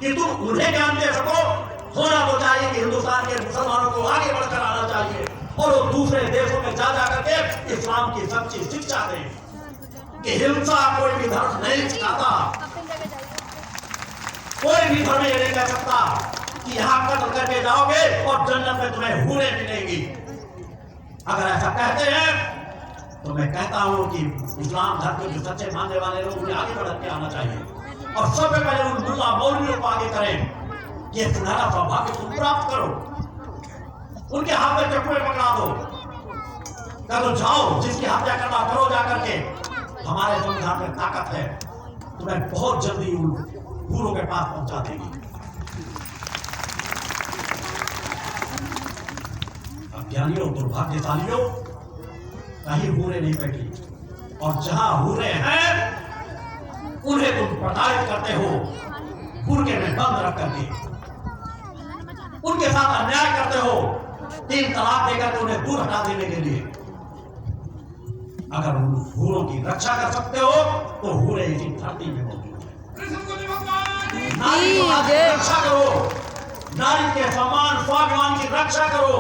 कि तुम उन्हें ज्ञान दे सको। होना तो चाहिए कि हिंदुस्तान के मुसलमानों को आगे बढ़कर आना चाहिए और वो दूसरे देशों में जा करके इस्लाम की सच्ची शिक्षा दें कि हिंसा कोई भी धर्म नहीं सिखाता। कोई भी धर्म ये नहीं कह सकता कि यहां कत्ल करके जाओगे और जन्नत में तुम्हें हूरें मिलेंगी। अगर ऐसा कहते हैं तो मैं कहता हूं कि इस्लाम धर्म के जो सच्चे मानने वाले लोग उन्हें आगे बढ़ के आना चाहिए और सबसे पहले उन मुल्ला मौलवियों को आगे करें। ये सुनहरा सौभाग्य तुम प्राप्त करो, उनके हाथ में चप्पू पकड़ा दो, करो जाओ जिसकी हत्या करना करो जाकर के। हमारे संविधान में ताकत है, तुम्हें बहुत जल्दी उन हूरों के पास पहुंचा देगी। अज्ञानियों दुर्भाग्यशालियों कहीं हूरें नहीं बैठी और जहां हूरें हैं उन्हें तुम प्रताड़ित करते हो, बुर्के में बंद रख करके उनके साथ अन्याय करते हो, 3 तलाक देकर उन्हें दूर हटा देने के लिए। अगर उन हूरों की रक्षा कर सकते हो तो हूरें इसी धरती में मौजूद है। नारी की रक्षा करो, नारी के सम्मान स्वाभिमान की रक्षा करो।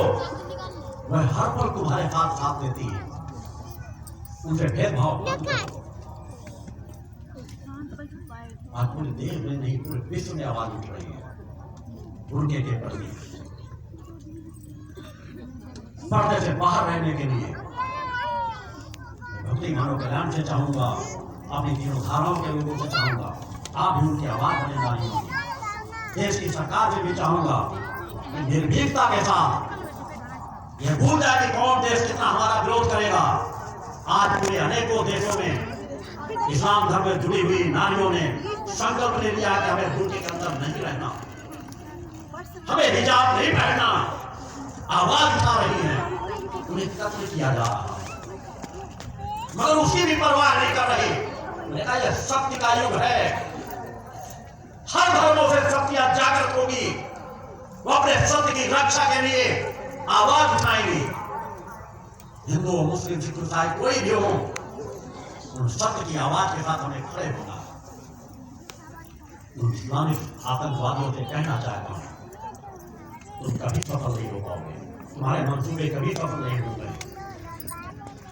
वह हर पल तुम्हारे साथ देती है, उनसे भेदभाव मत करो। आज पूरे देश में नहीं पूरे विश्व में आवाज उठ रही है बुर्के के प्रति, पर्दे से बाहर रहने के लिए। भक्ति मानव कल्याण से चाहूंगा, अपनी तीनों धाराओं के लोगों से चाहूंगा आप भी उनकी आवाज बने वाली होगी। देश की सरकार से भी चाहूंगा निर्भीकता के साथ यह भूल जाए कि कौन देश कितना हमारा विरोध करेगा। आज पूरे अनेकों देशों में इस्लाम धर्म में जुड़ी हुई नारियों ने संकल्प ले लिया कि हमें बुर्के के अंदर नहीं रहना, हमें हिजाब नहीं पहनना। आवाज उठा रही है, उन्हें कत्ल किया जा रहा है मगर उसकी भी परवाह नहीं कर रही। यह सत्य का युग है, हर धर्मों से सत्य जागृत होगी, वो अपने सत्य की रक्षा के लिए आवाज उठाएंगी। हिंदू मुस्लिम सिख ईसाई कोई भी हो, उन सत्य की आवाज के साथ हमें खड़े होना। उन इस्लामिक आतंकवादियों से कहना चाहता हूं तुम कभी सफल नहीं हो पाओगे, तुम्हारे मंसूबे कभी सफल नहीं होंगे।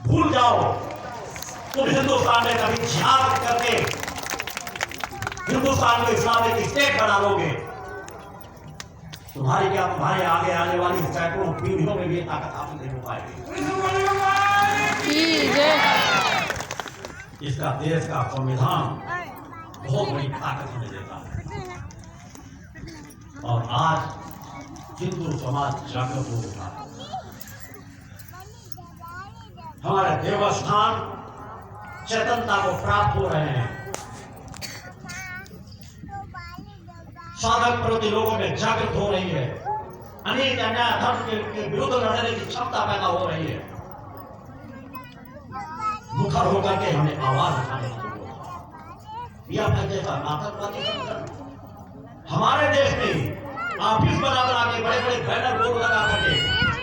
भूल जाओ तुम हिंदुस्तान में कभी जिहाद करके हिंदुस्तान को इस्लामिक स्टेट बना लोगे। तुम्हारी क्या तुम्हारे आगे आने वाली सैकड़ों पीढ़ियों में भी ताकत हासिल नहीं हो पाएगी। इसका देश का संविधान बहुत बड़ी ताकत हमें देता है और आज हिंदू समाज जागृत हो उठा है। हमारे देवस्थान चेतनता को प्राप्त हो रहे हैं, साधक प्रति लोगों में जागृत हो रही है, अनेक अन्याय धर्म के विरुद्ध लड़ने की क्षमता पैदा हो रही है। मुखर होकर के हमें आवाज उठाने की जरूरत है। यह जैसा आतंकवादी संगठन हमारे देश में ऑफिस बना के बड़े बड़े बैनर बोर्ड लगा करके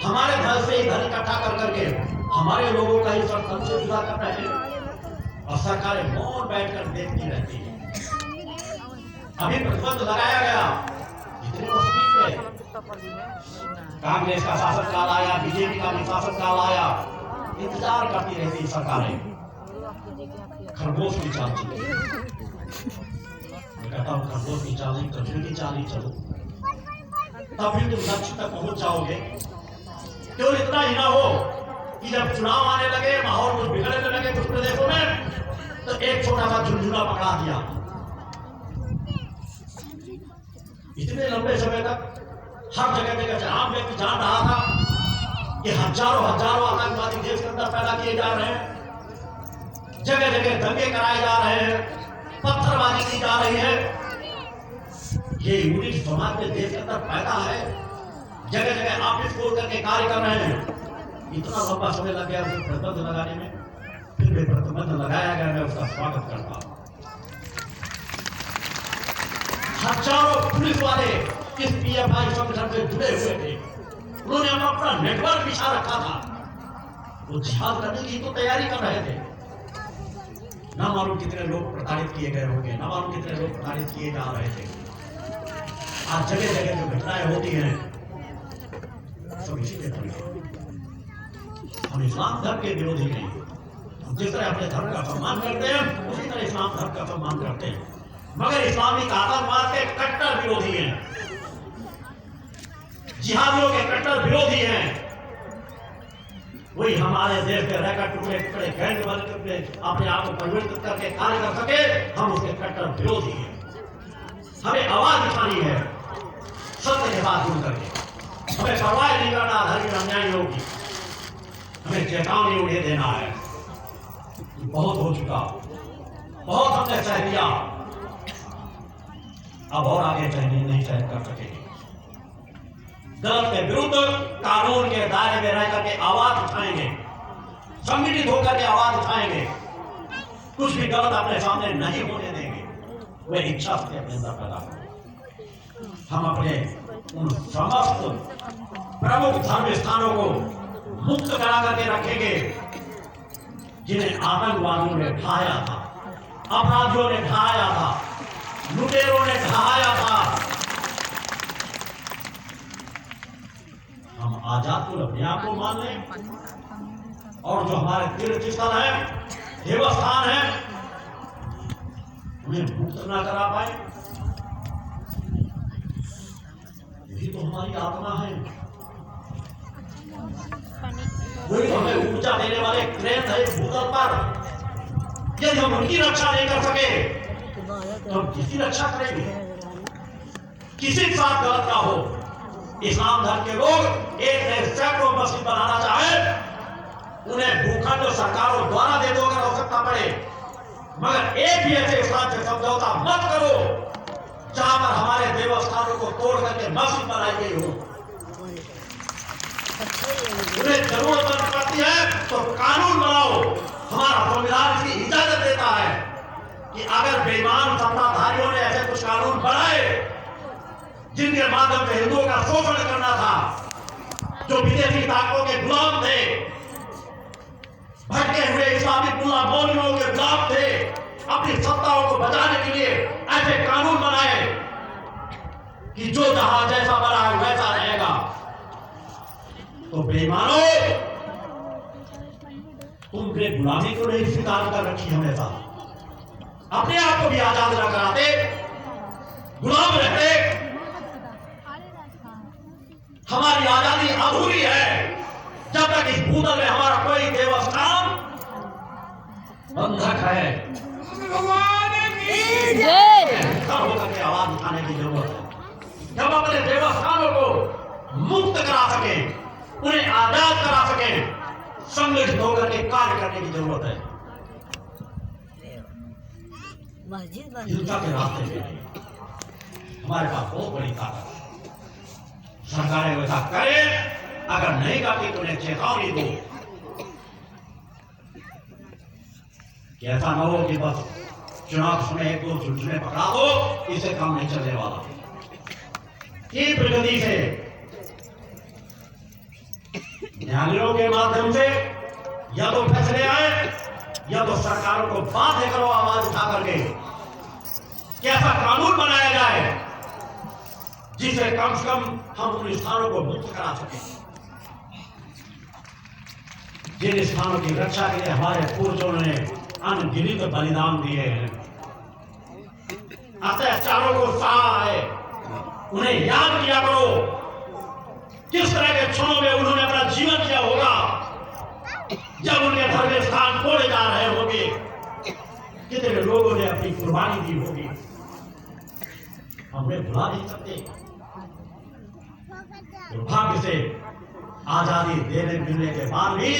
हमारे घर से ही धन इकट्ठा कर करके हमारे लोगों का ही संगठन से जुड़ा कर रहे हैं और सरकारें मौन बैठकर देखती रहती है। अभी प्रतिबंध लगाया गया, जितने कांग्रेस का शासनकाल आया, बीजेपी का भी शासनकाल आया, इंतजार करती रहती सरकारें, खरगोश की चाल चली। मैं कहता हूं खरगोश की चाल नहीं, कचरे की चाल ही चलो, तब फिर तुम लक्ष्य तक पहुंच जाओगे। केवल इतना ही ना हो कि जब चुनाव आने लगे, माहौल कुछ बिगड़ने लगे कुछ प्रदेशों में, तो एक छोटा सा झुंझुना पकड़ा दिया। इतने लंबे समय तक हर जगह से आम व्यक्ति जान रहा था कि हजारों आतंकवादी देश के अंदर पैदा किए जा रहे हैं, जगह जगह दंगे कराए जा रहे हैं, पत्थरबाजी की जा रही है। ये यूनिट समाज में देश के अंदर पैदा है, जगह जगह ऑफिस खोल करके कार्य कर रहे हैं। इतना लंबा समय लग गया उसे प्रतिबंध लगाने में, फिर भी प्रतिबंध लगाया गया, मैं उसका स्वागत करता हूं। हजारों पुलिस वाले इस पीएफआई संगठन से जुड़े हुए थे, उन्होंने अपना नेटवर्क बिछा रखा था, वो जिहाद करने की तो तैयारी कर रहे थे। ना मालूम कितने लोग प्रताड़ित किए गए होंगे, ना मालूम कितने लोग प्रताड़ित किए जा रहे थे। आज जगह जगह जो घटनाएं होती हैं सब इसी के परिणाम। हम इस्लाम धर्म के विरोधी नहीं, जिस तरह अपने धर्म का सम्मान करते हैं उसी तरह इस्लाम धर्म का सम्मान करते हैं, मगर इस्लामिक आतंकवाद के कट्टर विरोधी हैं, जिहादियों के कट्टर विरोधी हैं। वही हमारे देश के रहकर टुकड़े टुकड़े गैंग बन करके अपने आप को परिवर्तित करके कार्य कर सके, हम उसके कट्टर विरोधी हैं। हमें आवाज उठानी है सत्य के साथ जुड़ करके, हमें परवाह नहीं करना धर्म अन्याय होगी, हमें चेतावनी उन्हें देना है। बहुत हो चुका, बहुत हमने सह लिया, अब और आगे नहीं सह कर सकेंगे। गलत के विरुद्ध कानून के दायरे में रह करके आवाज उठाएंगे, संगठित होकर के आवाज उठाएंगे, कुछ भी गलत अपने सामने नहीं होने देंगे। वे इच्छा से अपने अंदर पैदा करें। हम अपने उन समस्त प्रमुख धर्म स्थानों को मुक्त करा करके रखेंगे जिन्हें आतंकवादियों ने ढाया था, अपराधियों ने ढाया था, लुटेरों ने ढाया था। हम आजाद को अपने आप को मान लें और जो हमारे तीर्थ स्थल है, देवस्थान है, उन्हें मुक्त ना करा पाए। यही तो हमारी आत्मा है, वही तो हमें ऊर्जा देने वाले क्रेत है भूतल पर। यदि हम उनकी रक्षा नहीं कर सके तो हम किसकी रक्षा करेंगे? किसी के साथ गलत का हो, इस्लाम धर्म के लोग एक सैकड़ों मस्जिद बनाना चाहे, उन्हें भूखंड सरकारों द्वारा दे दो अगर आवश्यकता पड़े, मगर एक भी ऐसे इस्लाम से समझौता मत करो जहां पर हमारे देवस्थानों को तोड़ करके मस्जिद बनाई गई हो। उन्हें जरूरत पड़ती है तो कानून बनाओ। हमारा संविधान इसकी इजाजत देता है कि अगर बेईमान सत्ताधारियों ने ऐसे कुछ कानून बनाए जिनके माध्यम से हिंदुओं का शोषण करना था, जो विदेशी ताकतों के गुलाम थे, भटके हुए इस्लामिक मुल्ला मौलवियों के गुलाम थे, अपनी सत्ताओं को बचाने के लिए ऐसे कानून बनाए कि जो जहां जैसा बना है वैसा रहेगा। तो बेईमानों, तुमने गुलामी को नहीं स्वीकार कर रखी हमेशा, अपने आप को भी आजाद न कराते, गुलाम रहते। हमारी आजादी अधूरी है जब तक इस भूतल में हमारा कोई देवस्थान बंधक है। होकर के आवाज उठाने की जरूरत है। जब अपने देवस्थानों को मुक्त करा सके, उन्हें आजाद करा सके, संगठित होकर के कार्य करने की जरूरत है। हिंसा के रास्ते में हमारे पास बहुत बड़ी ताकत है। सरकारें वैसा करें, अगर नहीं करती तो उन्हें चेतावनी दो कि ऐसा न हो कि बस चुनाव समय एक दो चुटकुले पकड़ा दो, इससे काम नहीं चलने वाला। की प्रगति से न्यायालयों के माध्यम से या तो फैसले आए या तो सरकारों को बाध्य करो आवाज उठा करके कि ऐसा कानून बनाया जाए जिसे कम से कम हम उन स्थानों को मुक्त करा सकें जिन स्थानों की रक्षा के लिए हमारे पूर्वजों ने अनगिनत बलिदान दिए हैं। अत्याचारों को सहा है, उन्हें याद किया करो किस तरह के क्षणों में उन्होंने अपना जीवन दिया होगा, जब उनके धर्म स्थान तोड़े जा रहे होंगे, कितने लोगों ने अपनी कुर्बानी दी होगी। हम उन्हें भुला नहीं सकते। दुर्भाग्य से आजादी देने मिलने के बाद भी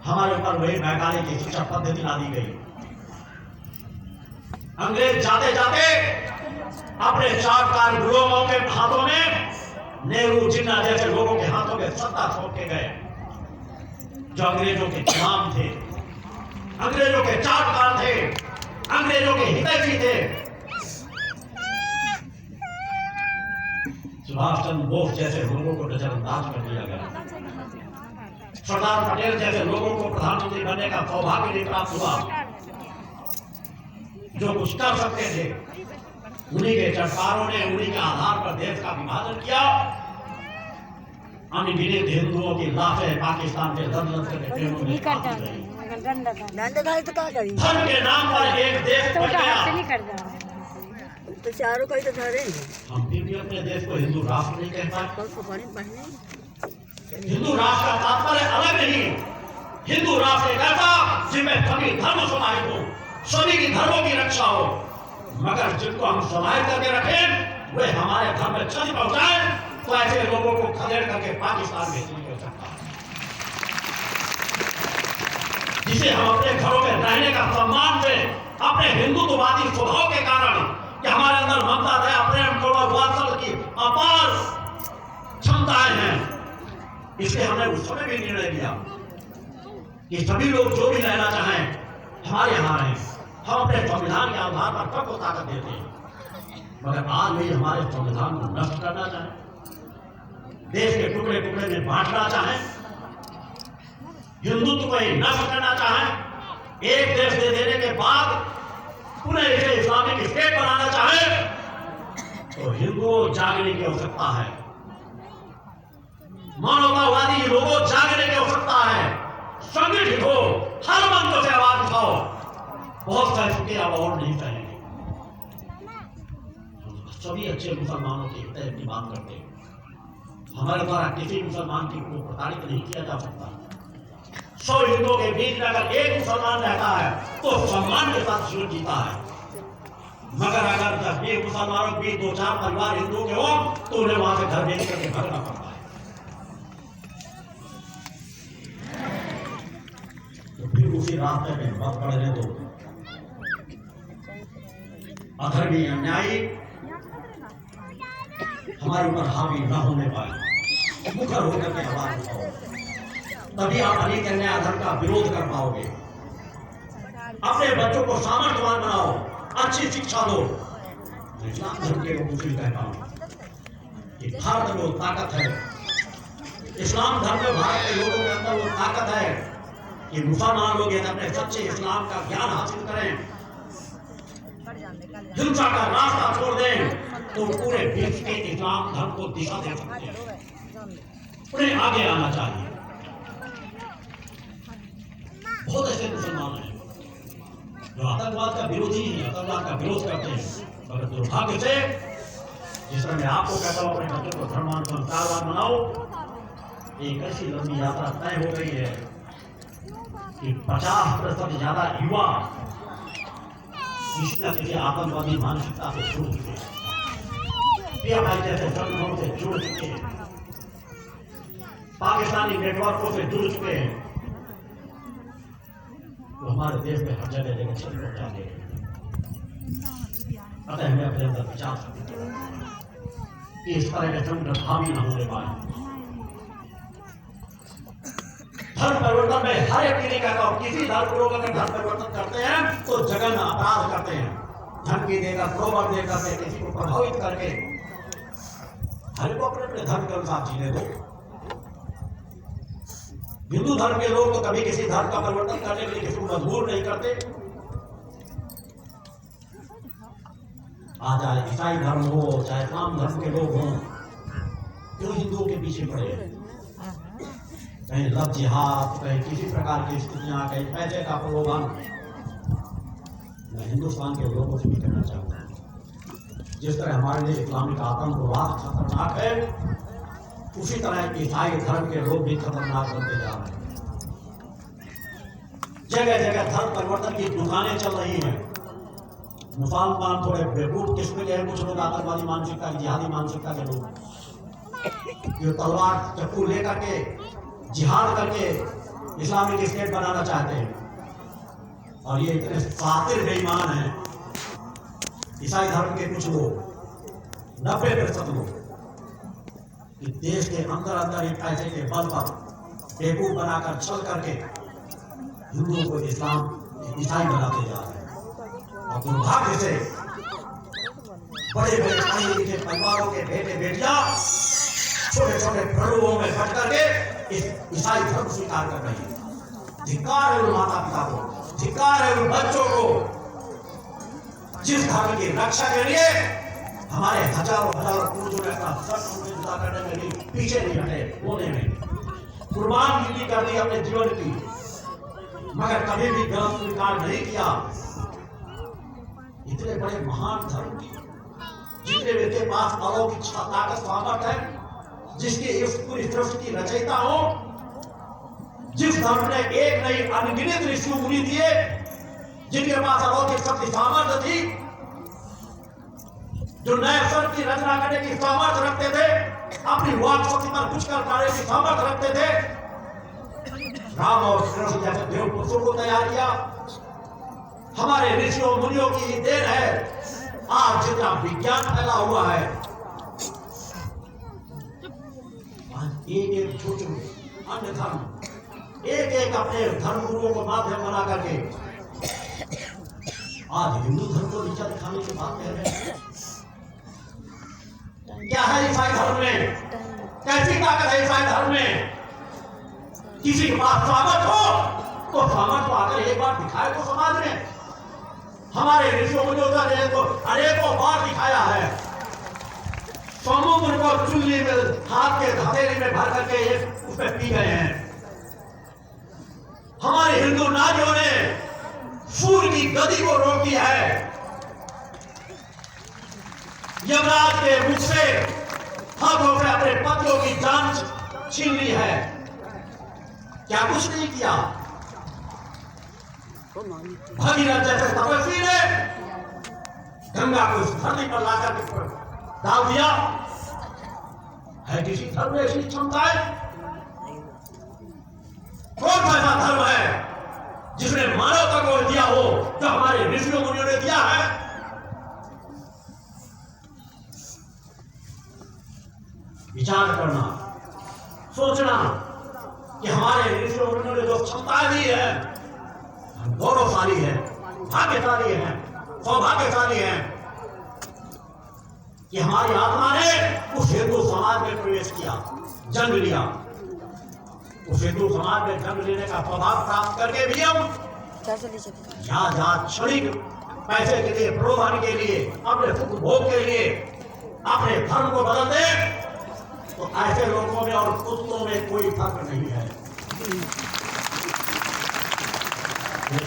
हमारे ऊपर वही वैज्ञानिक की शिक्षा पद्धति ला दी गई। अंग्रेज जाते जाते अपने चारकार गुलामों के हाथों में, नेहरू जिन्ना जैसे लोगों के हाथों में सत्ता सौंप के गए, जो अंग्रेजों के गुलाम थे, अंग्रेजों के चारकार थे, अंग्रेजों के हितैषी थे। सुभाष चंद्र बोस जैसे लोगों को नजरअंदाज कर दिया गया। सरदार पटेल जैसे लोगों को प्रधानमंत्री बनने का सौभाग्य नहीं प्राप्त हुआ, जो कुछ कर सकते थे उन्हीं के चटकारों ने उन्हीं के आधार पर देश का विभाजन किया। अनगिनत हिंदुओं की लाशें पाकिस्तान के दर्जन करके ट्रेनों में खाती रही। धर्म के नाम पर एक देश बन गया। तो चारों का ही तो घर है। हम भी अपने देश को हिंदू राष्ट्र नहीं कह पाते। हिंदू राष्ट्र का तात्पर्य अलग नहीं। हिंदू राष्ट्र एक ऐसा जिसमें सभी धर्म समाहित हो, सभी की धर्मों की रक्षा हो, मगर जिनको हम समाहित करके रखें वे हमारे धर्म में क्षति पहुंचाए तो ऐसे लोगों को खदेड़ करके पाकिस्तान भेजने की आवश्यकता है। जिसे हम अपने घरों में रहने का सम्मान दें, अपने हिंदुत्ववादी स्वभाव के कारण कि हमारे अंदर ममता, दया, प्रेम, करुणा, वात्सल्य की अपार क्षमताएं हैं, इसलिए हमने उस समय भी निर्णय लिया कि सभी लोग जो भी रहना चाहें हमारे यहाँ रहें। हम अपने संविधान के आधार पर सबको ताकत देते हैं, मगर आज भी हमारे संविधान को नष्ट करना चाहें, देश के टुकड़े टुकड़े में बांटना चाहें, हिंदुत्व को ही नष्ट करना चाहें, एक देश दे देने के बाद पुनः इसे इस्लामिक स्टेट बनाना चाहे तो हिंदुओं जागने की आवश्यकता है। मानवतावादी लोगों जागने की आवश्यकता है। संगठित हो, हर मंच से आवाज उठाओ। बहुत कह चुके अब और नहीं कहेंगे। सभी अच्छे मुसलमानों के हित की बात करते हैं। हमारे द्वारा किसी मुसलमान की को प्रताड़ित नहीं किया जा सकता। 100 हिंदुओं के बीच में अगर एक मुसलमान रहता है तो सम्मान के साथ जीवन जीता है, मगर अगर 10-20 मुसलमानों के बीच 2-4 परिवार हिंदुओं के हो तो उन्हें वहां से घर बेच करके भागना पड़ता है। तो फिर उसी रास्ते में मत पड़ने दो। अधर्मी अन्यायी हमारे ऊपर हावी न होने पाए, मुखर होकर के आवाज उठाओ, तभी आप अनेक अन्याय अधर्म का विरोध कर पाओगे। अपने बच्चों को सामर्थ्यवान बनाओ, अच्छी शिक्षा दो। इस्लाम धर्म के लोगों से कहता हूं कि भारत में वो ताकत है, इस्लाम धर्म में भारत के लोगों के अंदर वो ताकत है कि मुसलमान लोग यदि अपने सच्चे इस्लाम का ज्ञान हासिल करें, हिंसा का रास्ता छोड़ दें तो पूरे विश्व के इस्लाम धर्म को दिशा दे सकते हैं। उन्हें आगे आना चाहिए। बहुत ऐसे मुसलमान हैं जो आतंकवाद का विरोधी हैं, आतंकवाद का विरोध करते हैं, मगर दुर्भाग्य से जिस तरह मैं आपको कहता हूं अपने बच्चों को धर्मान संस्कारवान बनाओ, एक ऐसी लंबी यात्रा तय हो गई है कि 50% ज्यादा युवा किसी न किसी आतंकवादी मानसिकता से जुड़ चुके हैं, भाई जैसे संगठनों से जुड़ चुके हैं, पाकिस्तानी नेटवर्कों से जुड़ चुके हैं। तो हमारे देश में हर जगह जगह छवि पहुंचा दे। अतः हमें अपने अंदर विचार कि इस तरह के संगठन हावी न होने पाए। धर्म परिवर्तन में हर एक नहीं कहता हूं, किसी धर्म के लोग अगर धर्म परिवर्तन करते हैं तो जघन्य अपराध करते हैं, धमकी देकर, प्रलोभन देकर, किसी को प्रभावित करके। हर को अपने अपने धर्म के अनुसार जीने दो। हिंदू धर्म के लोग तो कभी किसी धर्म का परिवर्तन करने के लिए किसी को मजबूर नहीं करते। आज चाहे ईसाई धर्म हो, चाहे इस्लाम धर्म के लोग हों, क्यों हिंदुओं के पीछे पड़े? कहीं लव जिहाद, कहीं किसी प्रकार की स्थितियां, कहीं पैसे का प्रलोभन। मैं हिंदुस्तान के लोगों से भी कहना चाहूंगा, जिस तरह हमारे लिए इस्लामिक आतंकवाद खतरनाक है, उसी तरह ईसाई धर्म के लोग भी खतरनाक बनते जा रहे हैं। जगह जगह धर्म परिवर्तन की दुकानें चल रही हैं। मुसलमान थोड़े बेवकूफ किस्म के हैं, कुछ लोग आतंकवादी मानसिकता, जिहादी मानसिकता के लोग, जो तलवार चक्कू लेकर के जिहाद करके इस्लामिक स्टेट बनाना चाहते हैं। और ये इतने सातिर बेईमान हैं ईसाई धर्म के कुछ लोग, 90% लोग, कि देश के अंदर अंदर एक पैसे के बल पर बेवकूफ बनाकर छल करके हिंदुओं को इस्लाम ईसाई बनाते जा रहे हैं। और दुर्भाग्य से बड़े बड़े पढ़े लिखे परिवारों के बेटे बेटियां छोटे छोटे प्रलोभों में फट करके इस ईसाई धर्म स्वीकार कर रही है। धिक्कार है उन माता पिता को, धिक्कार है उन बच्चों को जिस धर्म की रक्षा के लिए हमारे हजारों हजारों पूर्वजों ने अपना सर जुदा करने में भी पीछे नहीं हटे, होने में कुर्बान गिरी कर दी अपने जीवन की, मगर कभी भी गलत स्वीकार नहीं किया। इतने बड़े महान धर्म की जितने के पास अलौकिक ताकत सामर्थ है, जिसकी इस पूरी सृष्टि की रचयिता हो, जिस धर्म ने एक नहीं अनगिनत ऋषि मुनि दिए, जिनके पास अलौकिक शक्ति सामर्थ्य थी, जो नए शब्द की रचना करने की सामर्थ्य रखते थे, अपनी वाक शक्ति पर कुछ कर पाने की सामर्थ्य रखते थे, राम और कृष्ण जैसे देव पुरुषों को तैयार किया। हमारे ऋषियों मुनियों की देन है आज जितना विज्ञान फैला हुआ है। आज एक एक छोटे अन्य धर्म एक एक अपने धर्म गुरुओं को माध्यम बना करके आज हिंदू धर्म को नीचा दिखाने की बात कह रहे हैं। क्या है ईसाई धर्म में? कैसी ताकत है ईसाई धर्म में? किसी के पास सामर्थ हो तो सामर्थ आकर एक बार दिखाए तो समाज में। हमारे ऋषियों मुनियों ने तो अनेकों बार दिखाया है। समुद्र को चुल्ली में हाथ के हथेली में भर करके उसमें पी गए हैं। हमारे हिंदू नारियों ने सूर्य की गति को रोक दिया है। यमराज के मुख से हाथों से अपने पतियों की जान छीन ली है। क्या कुछ नहीं किया? भगीरथ जैसे तपस्वी ने गंगा को इस धरती पर लाकर के डाल दिया। है किसी धर्म में ऐसी क्षमता है? कौन सा ऐसा धर्म है जिसने मानवता को दिया हो जो हमारे ऋषियों मुनियों ने दिया है? विचार करना, सोचना कि हमारे ऋषियों मुनियों ने जो क्षमताएं दी है, गौरवशाली है, भाग्यशाली है, सौभाग्यशाली है कि हमारी आत्मा ने उस हिंदू समाज में प्रवेश किया, जन्म लिया। उस हिंदू समाज में जन्म लेने का स्वभाव प्राप्त करके भी हम जहाँ क्षणिक पैसे के लिए, प्रलोभन के लिए, अपने सुख भोग के लिए अपने धर्म को बदल दे, तो ऐसे लोगों में और कुत्तों में कोई फर्क नहीं है।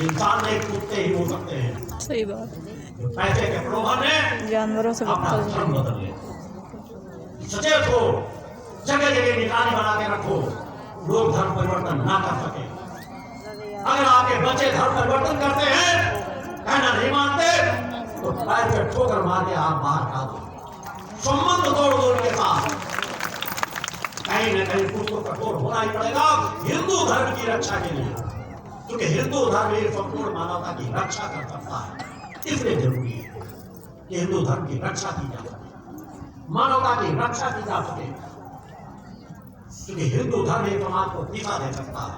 इंसान नहीं, कुत्ते ही हो सकते हैं। सही बात। पैसे के प्रलोभन में जानवरों से अपना धर्म बदल ले। सचेत हो, जगह जगह निगरानी बना के रखो, लोग धर्म परिवर्तन ना कर सके। अगर आपके बच्चे धर्म परिवर्तन करते हैं, कहना नहीं मानते, तो पैर पे ठोकर मार के आप बाहर खा दो। संबंध तोड़ दो उनके साथ। कहीं न कहीं कुछ तो कठोर होना ही पड़ेगा हिंदू धर्म की रक्षा के लिए, क्योंकि हिंदू धर्म ही संपूर्ण मानवता की रक्षा कर सकता है। इसलिए जरूरी है कि हिंदू धर्म की रक्षा की जा सके, मानवता की रक्षा की जा सके, क्योंकि हिंदू धर्म ही समाज को दिशा दे सकता है।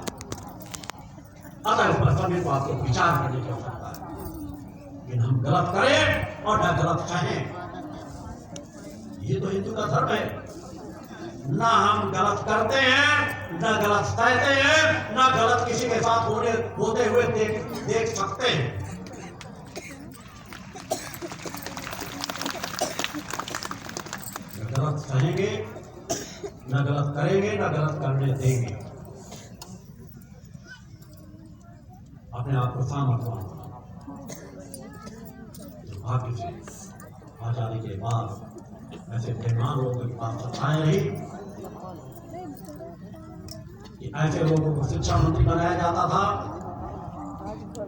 अतः इस पर सभी को आपको विचार करने की आवश्यकता है कि हम गलत करें और न गलत कहें। ये तो हिंदू का धर्म है। ना हम गलत करते हैं, न गलत कहते हैं, न गलत किसी के साथ होते हुए देख सकते हैं। न गलत कहेंगे, न गलत करेंगे, न गलत करने देंगे। अपने आप को सामर्थ्यवान भाग्य से आजादी के बाद ऐसे बेईमान लोगों के पास सत्ताएं रही कि ऐसे लोगों को शिक्षा मंत्री बनाया जाता था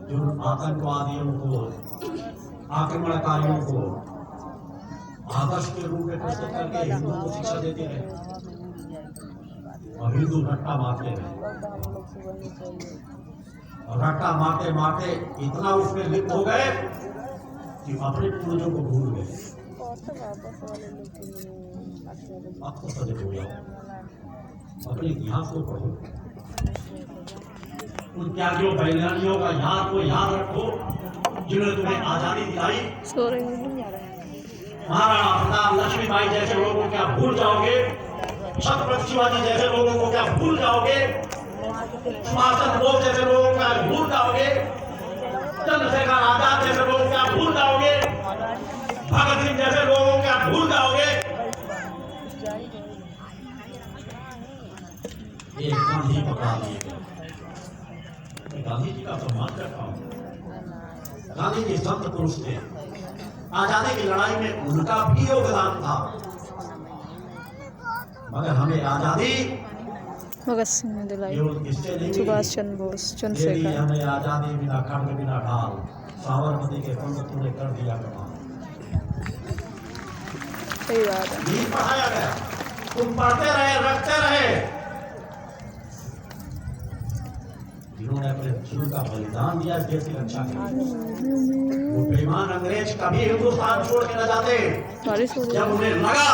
जो आतंकवादियों को, आक्रमणकारियों को आदर्श के रूप में प्रस्तुत करके हिंदुओं को शिक्षा देते रहे और हिंदू रट्टा मारते रहे। और रट्टा मारते मारते इतना उसमें लिप्त हो गए कि अपने पूर्वजों को भूल गए। अब तो सजग हो गया, अपने इतिहास को पढ़ो, उन त्यागियों वैज्ञानिकों का याद को याद रखो जिन्होंने तुम्हें आजादी दिलाई। महाराणा प्रताप, लक्ष्मीबाई जैसे लोगों को क्या भूल जाओगे? छत्रपति शिवाजी जैसे लोगों को क्या भूल जाओगे? सुभाष चंद्र बोस जैसे लोगों को क्या भूल जाओगे? चंद्रशेखर आजाद जैसे लोगों को क्या भूल जाओगे? भगत सिंह जैसे लोगों को क्या एक गांधी पकड़ा लिए गए। मैं गांधी जी का सम्मान करता हूँ। गांधी जी संत पुरुष थे। आजादी की लड़ाई में उनका भी योगदान था, मगर हमें आजादी भगत सिंह ने दिलाई, केवल किससे नहीं सुभाष चंद्र बोस, मिली, चंद्रशेखर। हमें आजादी बिना खंड बिना ढाल, साबरमती के पंथ तूने कर दिया कमाल। सही बात है। नहीं पढ़ाया गया, तुम पढ़ते रहे, रखते रहे। जिन्होंने अपने जीवन का बलिदान दिया इस देश की रक्षा के लिए, वो बेईमान अंग्रेज कभी हिंदुस्तान छोड़ के न जाते। बारिश हो रही जब है। उन्हें लगा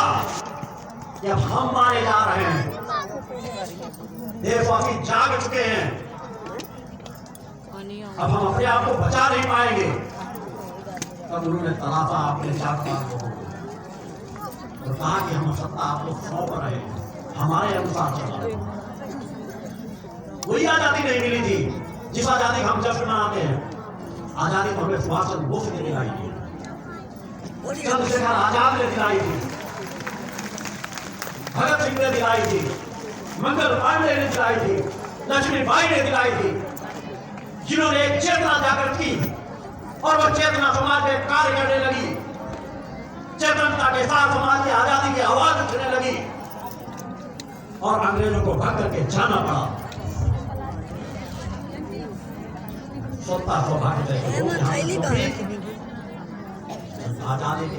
कि अब हम मारे जा रहे हैं, देशवासी जाग चुके हैं, अब हम अपने आप को बचा नहीं पाएंगे, तब उन्होंने तलाशा अपने जागतार को और कहा कि हम सत्ता आप लोग सौंप रहे हैं, हमारे अनुसार चलना। वही आजादी नहीं मिली थी जिस आजादी का हम जश्न मनाते हैं। आजादी तो हमें सुभाष चंद्र बोस ने दिलाई थी, चंद्रशेखर आजाद ने दिलाई थी, भगत सिंह ने दिलाई थी, मंगल पांडे ने दिलाई थी, लक्ष्मीबाई ने दिलाई थी, जिन्होंने एक चेतना जागृत की और वह चेतना समाज में कार्य करने लगी। चेतनता के साथ समाज की आजादी की आवाज उठने लगी और अंग्रेजों को भाग करके जाना पड़ा। सत्ता सौभाग्य थैली कहाँ रखी? आजादी के